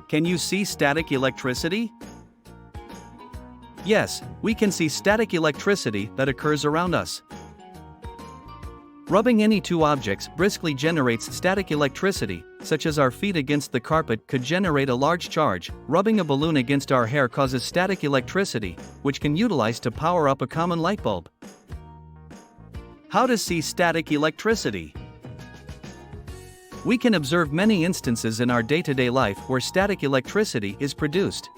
Can you see static electricity? Yes, we can see static electricity that occurs around us. Rubbing any two objects briskly generates static electricity, such as our feet against the carpet could generate a large charge. Rubbing a balloon against our hair causes static electricity, which can utilize to power up a common light bulb. How to see static electricity? We can observe many instances in our day-to-day life where static electricity is produced.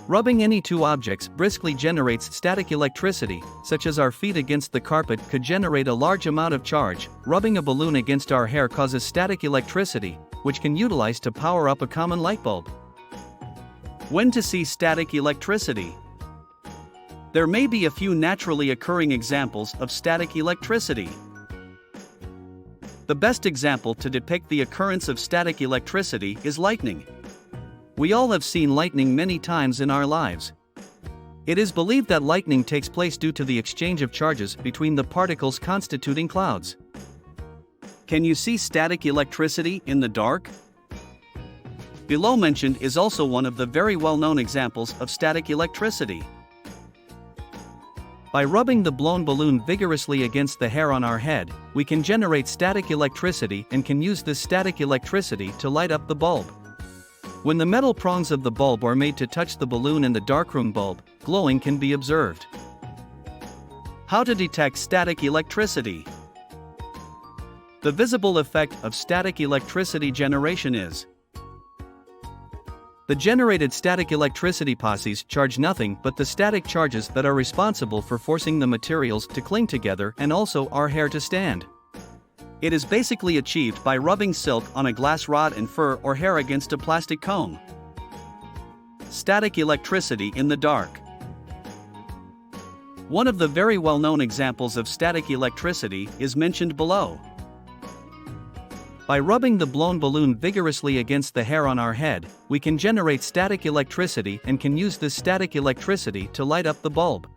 Rubbing any two objects briskly generates static electricity, such as our feet against the carpet could generate a large amount of charge. Rubbing a balloon against our hair causes static electricity, which can utilize to power up a common light bulb. When to see static electricity? There may be a few naturally occurring examples of static electricity. The best example to depict the occurrence of static electricity is lightning. We all have seen lightning many times in our lives. It is believed that lightning takes place due to the exchange of charges between the particles constituting clouds. Can you see static electricity in the dark? Below mentioned is also one of the very well-known examples of static electricity. By rubbing the blown balloon vigorously against the hair on our head, we can generate static electricity and can use this static electricity to light up the bulb. When the metal prongs of the bulb are made to touch the balloon and the darkroom bulb, glowing can be observed. How to detect static electricity? The visible effect of static electricity generation is: the generated static electricity posses charge nothing but the static charges that are responsible for forcing the materials to cling together and also our hair to stand. It is basically achieved by rubbing silk on a glass rod and fur or hair against a plastic comb. Static electricity in the dark. One of the very well-known examples of static electricity is mentioned below. By rubbing the blown balloon vigorously against the hair on our head, we can generate static electricity and can use this static electricity to light up the bulb.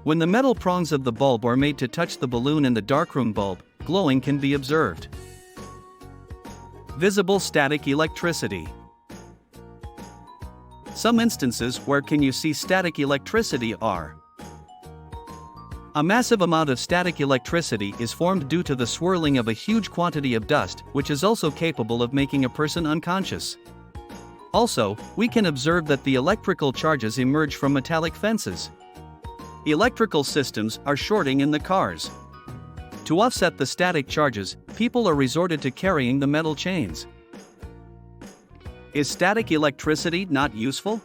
When the metal prongs of the bulb are made to touch the balloon and the darkroom bulb, glowing can be observed. Visible static electricity. Some instances where can you see static electricity are: a massive amount of static electricity is formed due to the swirling of a huge quantity of dust, which is also capable of making a person unconscious. Also, we can observe that the electrical charges emerge from metallic fences. Electrical systems are shorting in the cars. To offset the static charges, people are resorted to carrying the metal chains. Is static electricity not useful?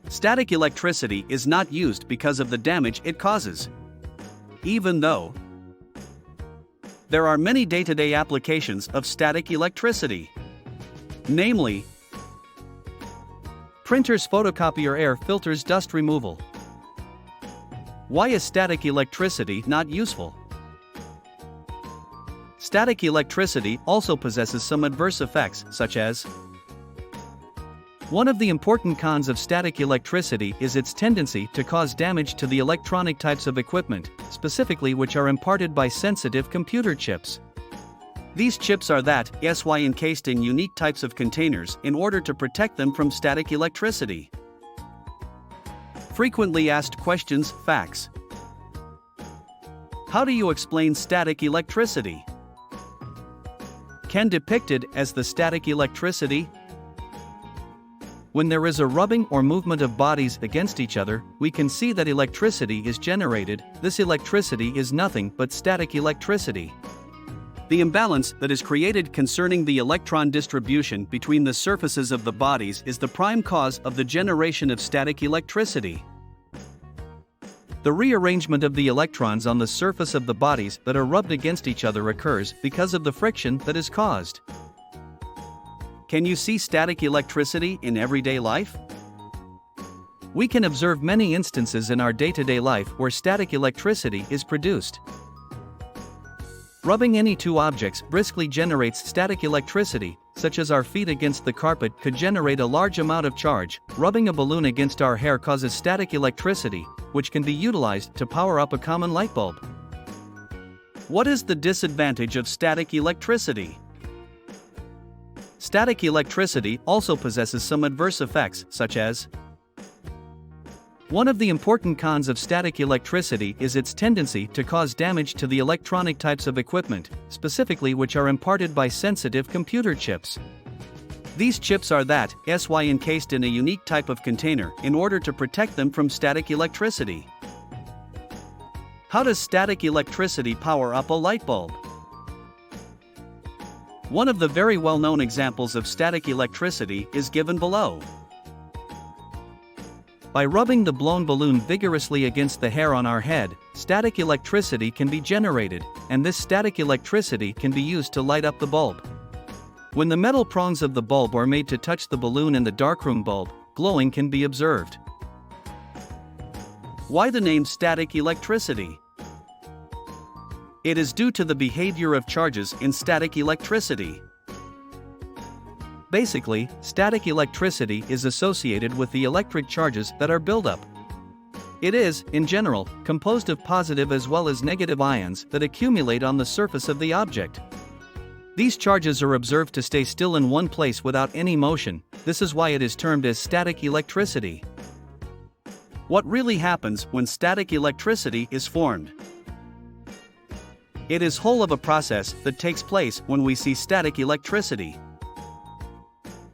Static electricity is not used because of the damage it causes. Even though there are many day-to-day applications of static electricity. Namely, printers, photocopier, air filters, dust removal. Why is static electricity not useful? Static electricity also possesses some adverse effects, such as: one of the important cons of static electricity is its tendency to cause damage to the electronic types of equipment, specifically which are imparted by sensitive computer chips. These chips are encased in unique types of containers in order to protect them from static electricity. Frequently asked questions, facts. How do you explain static electricity? Can depicted as the static electricity? When there is a rubbing or movement of bodies against each other, we can see that electricity is generated. This electricity is nothing but static electricity. The imbalance that is created concerning the electron distribution between the surfaces of the bodies is the prime cause of the generation of static electricity. The rearrangement of the electrons on the surface of the bodies that are rubbed against each other occurs because of the friction that is caused. Can you see static electricity in everyday life? We can observe many instances in our day-to-day life where static electricity is produced. Rubbing any two objects briskly generates static electricity, such as our feet against the carpet could generate a large amount of charge. Rubbing a balloon against our hair causes static electricity, which can be utilized to power up a common light bulb. What is the disadvantage of static electricity? Static electricity also possesses some adverse effects, such as: one of the important cons of static electricity is its tendency to cause damage to the electronic types of equipment, specifically which are imparted by sensitive computer chips. These chips are encased in a unique type of container in order to protect them from static electricity. How does static electricity power up a light bulb? One of the very well-known examples of static electricity is given below. By rubbing the blown balloon vigorously against the hair on our head, static electricity can be generated, and this static electricity can be used to light up the bulb. When the metal prongs of the bulb are made to touch the balloon and the darkroom bulb, glowing can be observed. Why the name static electricity? It is due to the behavior of charges in static electricity. Basically, static electricity is associated with the electric charges that are built up. It is, in general, composed of positive as well as negative ions that accumulate on the surface of the object. These charges are observed to stay still in one place without any motion. This is why it is termed as static electricity. What really happens when static electricity is formed? It is whole of a process that takes place when we see static electricity.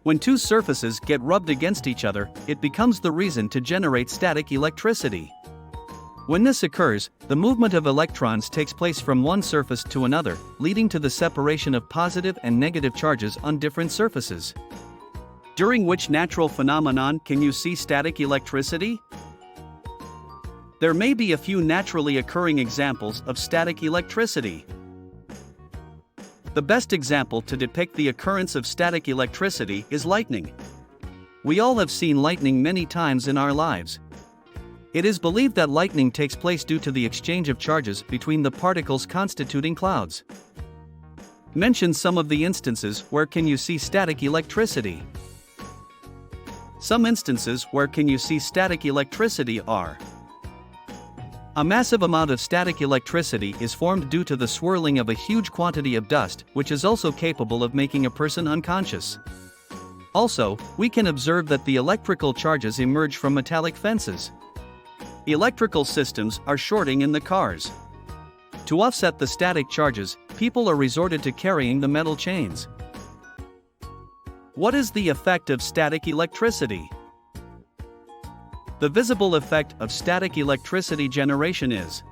When two surfaces get rubbed against each other, it becomes the reason to generate static electricity. When this occurs, the movement of electrons takes place from one surface to another, leading to the separation of positive and negative charges on different surfaces. During which natural phenomenon can you see static electricity? There may be a few naturally occurring examples of static electricity. The best example to depict the occurrence of static electricity is lightning. We all have seen lightning many times in our lives. It is believed that lightning takes place due to the exchange of charges between the particles constituting clouds. Mention some of the instances where can you see static electricity. Some instances where can you see static electricity are: a massive amount of static electricity is formed due to the swirling of a huge quantity of dust, which is also capable of making a person unconscious. Also, we can observe that the electrical charges emerge from metallic fences. Electrical systems are shorting in the cars. To offset the static charges, people are resorted to carrying the metal chains. What is the effect of static electricity? The visible effect of static electricity generation is: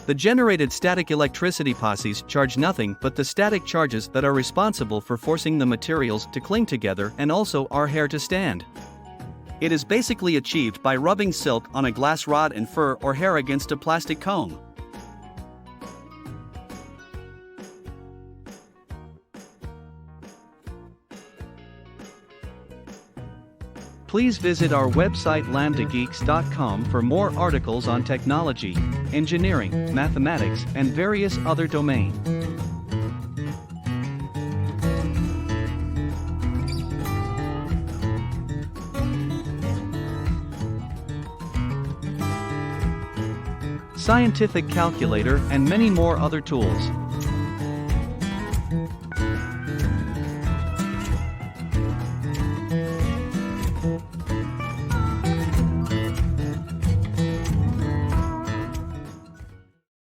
the generated static electricity posses charge nothing but the static charges that are responsible for forcing the materials to cling together and also our hair to stand. It is basically achieved by rubbing silk on a glass rod and fur or hair against a plastic comb. Please visit our website lambdageeks.com for more articles on technology, engineering, mathematics, and various other domains. Scientific calculator and many more other tools.